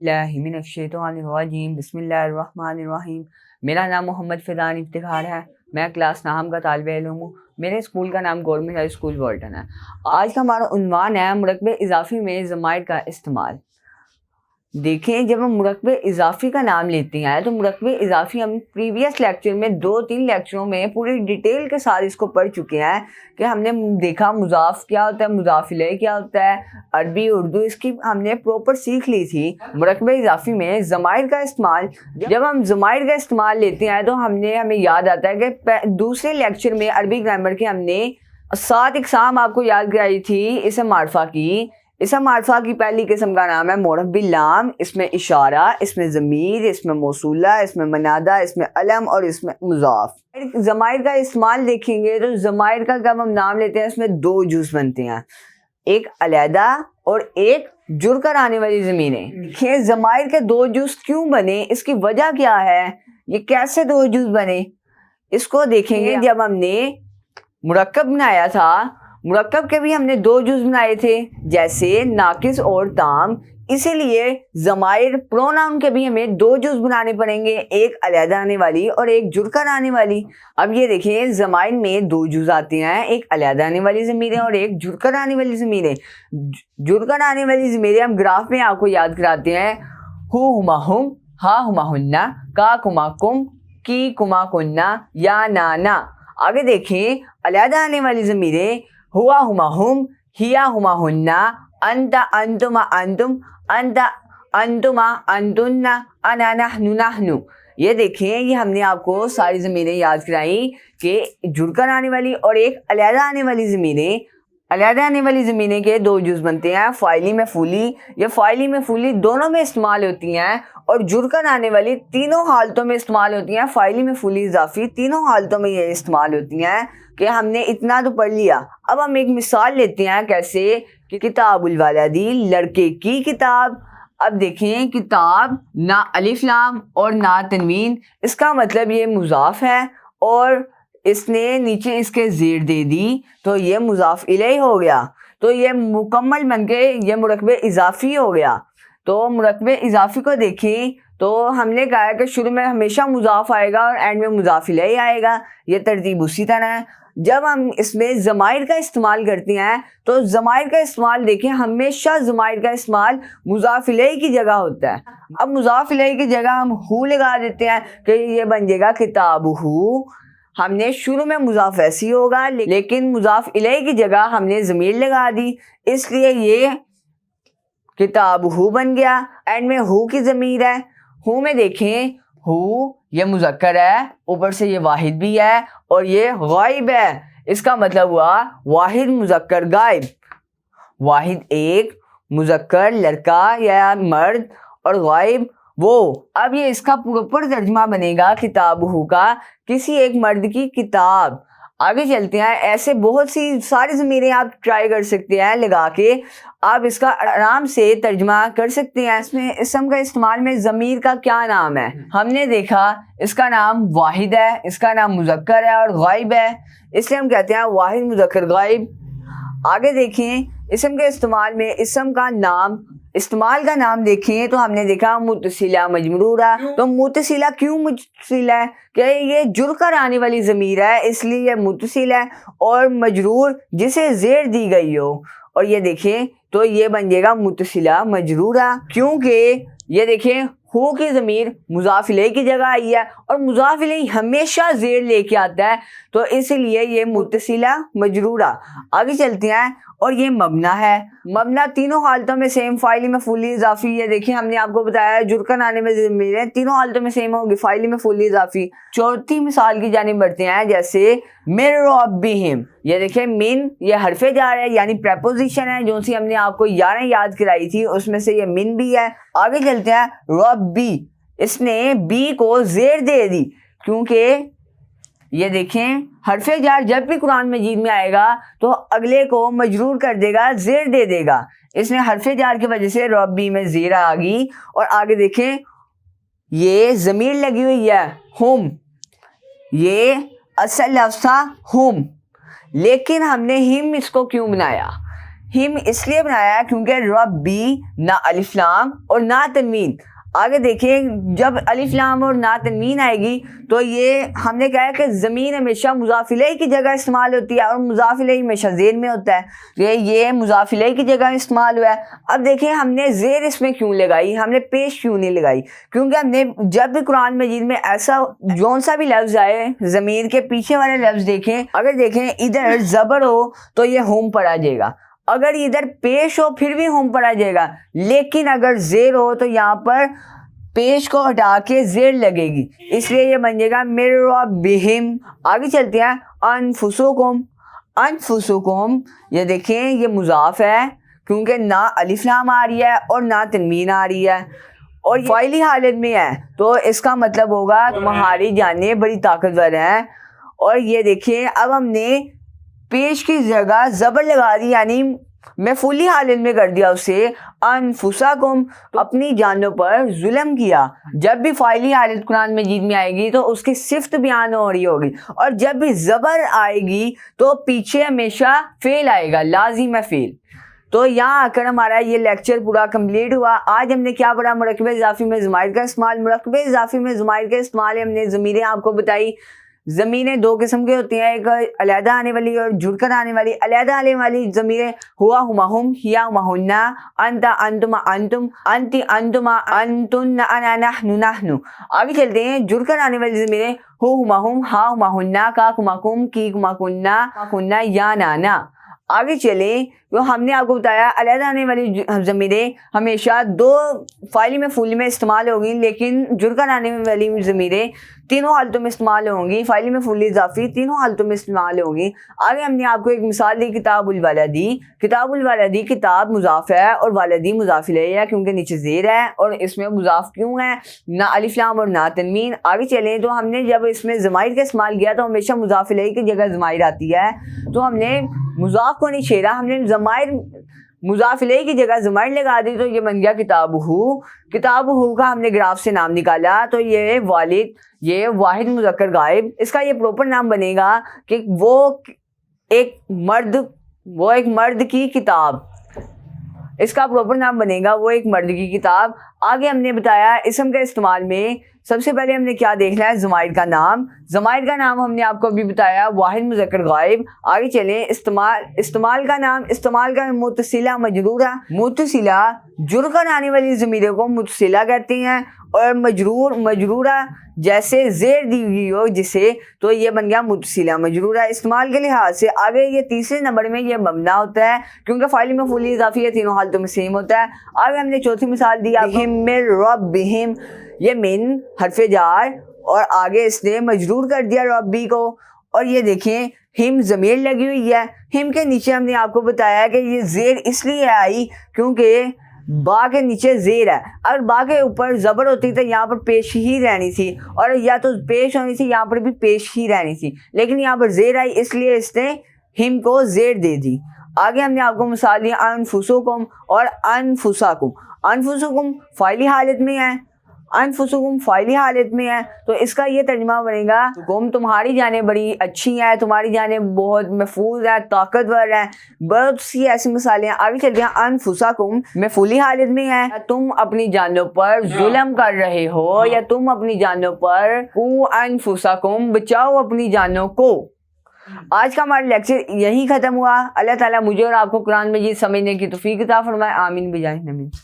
اللہ من الشیطان الرجیم بسم اللہ الرحمن الرحیم۔ میرا نام محمد فیضان افتخار ہے، میں کلاس نام کا طالب علم ہوں۔ میرے اسکول کا نام گورنمنٹ ہائی اسکول والٹن ہے۔ آج کا ہمارا عنوان ہے مرکب اضافی میں ضمائر کا استعمال۔ دیکھیں، جب ہم مرکب اضافی کا نام لیتے ہیں تو مرکب اضافی ہم پریویس لیکچر میں 2-3 لیکچروں میں پوری ڈیٹیل کے ساتھ اس کو پڑھ چکے ہیں کہ ہم نے دیکھا مضاف کیا ہوتا ہے، مضاف الیہ کیا ہوتا ہے، عربی اردو اس کی ہم نے پراپر سیکھ لی تھی۔ مرکب اضافی میں ضمائر کا استعمال، جب ہم ضمائر کا استعمال لیتے ہیں تو ہمیں یاد آتا ہے کہ دوسرے لیکچر میں عربی گرامر کے ہم نے 7 اقسام آپ کو یاد کرائی تھی اسم معرفہ کی۔ اسم معرفہ کی پہلی قسم کا نام ہے معرف باللام، اس میں اشارہ، اس میں ضمیر، اس میں موصولہ، اس میں منادہ، اس میں علم اور اس میں مضاف۔ ضمائر کا استعمال دیکھیں گے تو ضمائر کا جب ہم نام لیتے ہیں اس میں 2 جز بنتے ہیں، ایک علیحدہ اور ایک جڑ کر آنے والی ضمیریں۔ دیکھیں ضمائر کے 2 جز کیوں بنے، اس کی وجہ کیا ہے، یہ کیسے 2 جز بنے، اس کو دیکھیں گے۔ جب ہم نے مرکب بنایا تھا، مرکب کے بھی ہم نے 2 جز بنائے تھے، جیسے ناقص اور تام، اسی لیے ضمائر پروناؤن کے بھی ہمیں 2 جز بنانے پڑیں گے، ایک علیحدہ آنے والی اور ایک جڑ کر آنے والی۔ اب یہ دیکھیں، ضمائر میں 2 جز آتے ہیں، ایک علیحدہ آنے والی ضمیریں اور ایک جڑ کر آنے والی ضمیریں۔ جڑ کر آنے والی ضمیریں ہم گراف میں آپ کو یاد کراتے ہیں، ہو ہما ہم، ہا ہما ہننا، کا کما کم، کی کما کننا، یا نانا۔ آگے دیکھیں، علیحدہ آنے والی ضمیریں ہوا ہما ہم، ہیا ہما ہننا، انتا انتما انتم، انتا انتما انتنا، انا نحن نحن۔ یہ دیکھیں، یہ ہم نے آپ کو ساری ضمیریں یاد کرائی کہ جڑ کر آنے والی اور ایک علیحدہ آنے والی ضمیریں۔ علیحدہ آنے والی ضمیریں کے 2 جز بنتے ہیں، فاعلی مفعولی۔ یہ فاعلی مفعولی دونوں میں استعمال ہوتی ہیں، اور جڑ کر آنے والی تینوں حالتوں میں استعمال ہوتی ہیں، فاعلی مفعولی اضافی تینوں حالتوں میں یہ استعمال ہوتی ہیں۔ کہ ہم نے اتنا تو پڑھ لیا، اب ہم ایک مثال لیتے ہیں کیسے، کہ کتاب الولدی، لڑکے کی کتاب۔ اب دیکھیں، کتاب نہ الف لام اور نہ تنوین، اس کا مطلب یہ مضاف ہے، اور اس نے نیچے اس کے زیر دے دی تو یہ مضاف الیہ ہو گیا، تو یہ مکمل بن کے یہ مرکب اضافی ہو گیا۔ تو مرکب اضافی کو دیکھیں تو ہم نے کہا کہ شروع میں ہمیشہ مضاف آئے گا اور اینڈ میں مضاف الیہ آئے گا، یہ ترتیب اسی طرح ہے۔ جب ہم اس میں ضمائر کا استعمال کرتے ہیں تو ضمائر کا استعمال دیکھیں، ہمیشہ ضمائر کا استعمال مضاف الیہ کی جگہ ہوتا ہے۔ اب مضاف الیہ کی جگہ ہم ہو لگا دیتے ہیں کہ یہ بن جائے گا کتاب ہو۔ ہم نے شروع میں مضاف ایسی ہوگا، لیکن مضاف الیہ کی جگہ ہم نے ضمیر لگا دی، اس لیے یہ کتاب ہو بن گیا۔ اینڈ میں ہو کی ضمیر ہے، ہو میں دیکھیں، ہو یہ مذکر ہے، اوپر سے یہ واحد بھی ہے اور یہ غائب ہے، اس کا مطلب ہوا واحد مذکر غائب، واحد ایک، مذکر لڑکا یا مرد اور غائب وہ۔ اب یہ اس کا پراپر ترجمہ بنے گا کتاب ہو کا، کسی ایک مرد کی کتاب۔ آگے چلتے ہیں، ایسے بہت سی ساری ضمیریں آپ ٹرائی کر سکتے ہیں لگا کے، آپ اس کا آرام سے ترجمہ کر سکتے ہیں۔ اس میں اسم کا استعمال میں ضمیر کا کیا نام ہے، ہم نے دیکھا اس کا نام واحد ہے، اس کا نام مذکر ہے اور غائب ہے، اس لیے ہم کہتے ہیں واحد مذکر غائب۔ آگے دیکھیں، اسم کے استعمال میں اسم کا نام، استعمال کا نام دیکھیں تو ہم نے دیکھا متصلہ مجرورہ۔ تو متصلہ کیوں متصل ہے، کہ یہ جڑ کر آنے والی ضمیر ہے، اس لیے یہ متصل ہے، اور مجرور جسے زیر دی گئی ہو، اور یہ دیکھیں تو یہ بن جائے گا متصلہ مجرورہ، کیونکہ یہ دیکھیں ہو کی ضمیر مضاف الیہ کی جگہ آئی ہے، اور مضاف الیہ ہمیشہ زیر لے کے آتا ہے، تو اس لیے یہ متصلہ مجرورہ۔ آگے چلتے ہیں، اور یہ مبنی ہے۔ مبنی تینوں حالتوں میں سیم، فاعلی مفعولی اضافی۔ یہ دیکھیں، ہم نے آپ کو بتایا جڑ کر آنے میں ضمیریں تینوں حالتوں میں سیم ہوگی، فاعلی مفعولی اضافی۔ چوتھی مثال کی جانب بڑھتے ہیں، جیسے من ربہم۔ یہ دیکھیں، من یہ حرف جار ہے، یعنی پریپوزیشن ہے، جو سی ہم نے آپ کو 11 یاد کرائی تھی، اس میں سے یہ من بھی ہے۔ آگے چلتے ہیں، ربی، اس نے بی کو زیر دے دی، کیونکہ یہ دیکھیں حرف جار جب بھی قرآن مجید میں آئے گا تو اگلے کو مجرور کر دے گا، زیر دے دے گا، اس نے حرف جار کی وجہ سے ربی میں زیر آ گئی۔ اور آگے دیکھیں، یہ ضمیر لگی ہوئی ہے ہم، یہ اصل لفظ تھا ہم، لیکن ہم نے ہم اس کو کیوں بنایا، ہم اس لیے بنایا کیونکہ ربی نہ الف لام اور نہ تنوین. آگے دیکھیں جب الف لام اور نہ تنوین آئے گی تو یہ ہم نے کہا ہے کہ ضمیر ہمیشہ مضاف الیہ کی جگہ استعمال ہوتی ہے اور مضاف الیہ ہمیشہ زیر میں ہوتا ہے. یہ مضاف الیہ کی جگہ استعمال ہوا ہے. اب دیکھیں ہم نے زیر اس میں کیوں لگائی, ہم نے پیش کیوں نہیں لگائی, کیونکہ ہم نے جب بھی قرآن مجید میں ایسا جون سا بھی لفظ آئے ضمیر کے پیچھے والے لفظ دیکھیں, اگر دیکھیں ادھر زبر ہو تو یہ ہوم پر آ جائے گا, اگر ادھر پیش ہو پھر بھی ہوم پر آ جائے گا, لیکن اگر زیر ہو تو یہاں پر پیش کو ہٹا کے زیر لگے گی, اس لیے یہ بن جائے گا من ربہم. آگے چلتے ہیں انفسکم. انفسکم یہ دیکھیں یہ مضاف ہے کیونکہ نہ الف لام آ رہی ہے اور نہ تنوین آ رہی ہے اور فاعلی حالت میں ہے, تو اس کا مطلب ہوگا تمہاری جانیں بڑی طاقتور ہیں. اور یہ دیکھیں اب ہم نے پیش کی جگہ زبر لگا دی, یعنی مفعولی حالت میں کر دیا اسے. انفسکم اپنی جانوں پر ظلم کیا. جب بھی فاعلی حالت قرآن مجید میں آئے گی تو اس کی صفت بیان ہو رہی ہوگی, اور جب بھی زبر آئے گی تو پیچھے ہمیشہ فعل آئے گا, لازم ہے فعل. تو یہاں آ کر ہمارا یہ لیکچر پورا کمپلیٹ ہوا. آج ہم نے کیا پڑھا؟ مرکب اضافی میں ضمائر کا استعمال. مرکب اضافی میں ضمائر کا استعمال ہم نے ضمیریں آپ کو بتائی. ضمیریں دو قسم کی ہوتی ہیں, ایک علیحدہ آنے والی اور جڑ کر آنے والی. علیحدہ آنے والی ضمیریں ہوا ہما ہم, ہیا ہما ہننا, انتا انتما انتم, انتی انتما انتن, انا نحن نحن. آگے چلتے ہیں جڑ کر آنے والی ضمیریں ہو ہما ہم, ہا ہما ہننا, کا کما کم, کی کما کننا, کننا یا نانا. آگے چلیں تو ہم نے آپ کو بتایا علیحدہ آنے والی ضمیریں ہمیشہ دو فاعلی مفعول میں استعمال ہوگی, لیکن جڑ کر آنے والی ضمیریں تینوں حالتوں میں استعمال ہوں گی. فاعلی مفعول اضافی تینوں حالتوں میں استعمال ہوں گی. آگے ہم نے آپ کو ایک مثال دی, کتاب الولدی. کتاب الولدی کتاب مضاف ہے اور والدی مضاف الیہ ہے کیونکہ نیچے زیر ہے, اور اس میں مضاف کیوں ہے؟ نہ الف لام اور نہ تنوین. آگے چلیں تو ہم نے جب اس میں ضمائر کا استعمال کیا تو ہمیشہ مضاف الیہ کی جگہ ضمائر آتی ہے, تو ہم نے مضاف کو نہیں چھیڑا, ہم نے ضمائر مضاف الیہ کی جگہ ضمائر لگا دی, تو یہ بن گیا کتاب ہو. کتاب ہو کا ہم نے گراف سے نام نکالا, تو یہ والد, یہ واحد مذکر غائب, اس کا یہ پراپر نام بنے گا کہ وہ ایک مرد کی کتاب, اس کا پراپر نام بنے گا وہ ایک مرد کی کتاب. آگے ہم نے بتایا اسم کے استعمال میں سب سے پہلے ہم نے کیا دیکھنا ہے؟ ضمائر کا نام. ضمائر کا نام ہم نے آپ کو ابھی بتایا واحد مذکر غائب. آگے چلیں استعمال کا نام. استعمال کا متصلہ مجرورہ. متصلہ جڑ کر آنے والی ضمیروں کو متصلہ کہتے ہیں, اور مجرورہ جیسے زیر دی ہوئی ہو جسے, تو یہ بن گیا متصلہ مجرورہ. استعمال کے لحاظ سے آگے یہ تیسرے نمبر میں یہ مبنا ہوتا ہے کیونکہ فاعل مفعول اضافی ہے, تینوں حالتوں میں سیم ہوتا ہے. آگے ہم نے چوتھی مثال دی من ربہم. یہ من حرف جار اور آگے اس نے مجرور کر دیا ربی کو, اور یہ دیکھیں ہم ضمیر لگی ہوئی ہے. ہم کے نیچے ہم نے آپ کو بتایا کہ یہ زیر اس لیے آئی کیونکہ با کے نیچے زیر ہے. اگر با کے اوپر زبر ہوتی تو یہاں پر پیش ہی رہنی تھی, اور یا تو پیش ہونی تھی, یہاں پر بھی پیش ہی رہنی تھی, لیکن یہاں پر زیر آئی اس لیے اس نے ہم کو زیر دے دی. آگے ہم نے آپ کو مثال دی انفسکم اور انفسکم. انفسکم فاعلی حالت میں ہے, انفسکم فاعلی حالت میں ہے, تو اس کا یہ ترجمہ بنے گا تمہاری جانیں بڑی اچھی ہیں, تمہاری جانیں بہت محفوظ ہیں, طاقتور ہیں. بہت سی ایسی مثالیں. آگے چلتے ہیں انفسکم مفعولی حالت میں ہے, تم اپنی جانوں پر ظلم کر رہے ہو, یا تم اپنی جانوں پر انفسکم بچاؤ اپنی جانوں کو. آج کا ہمارا لیکچر یہی ختم ہوا. اللہ تعالیٰ مجھے اور آپ کو قرآن مجید سمجھنے کی توفیق عطا فرمائے. آمین بجاہ نبی.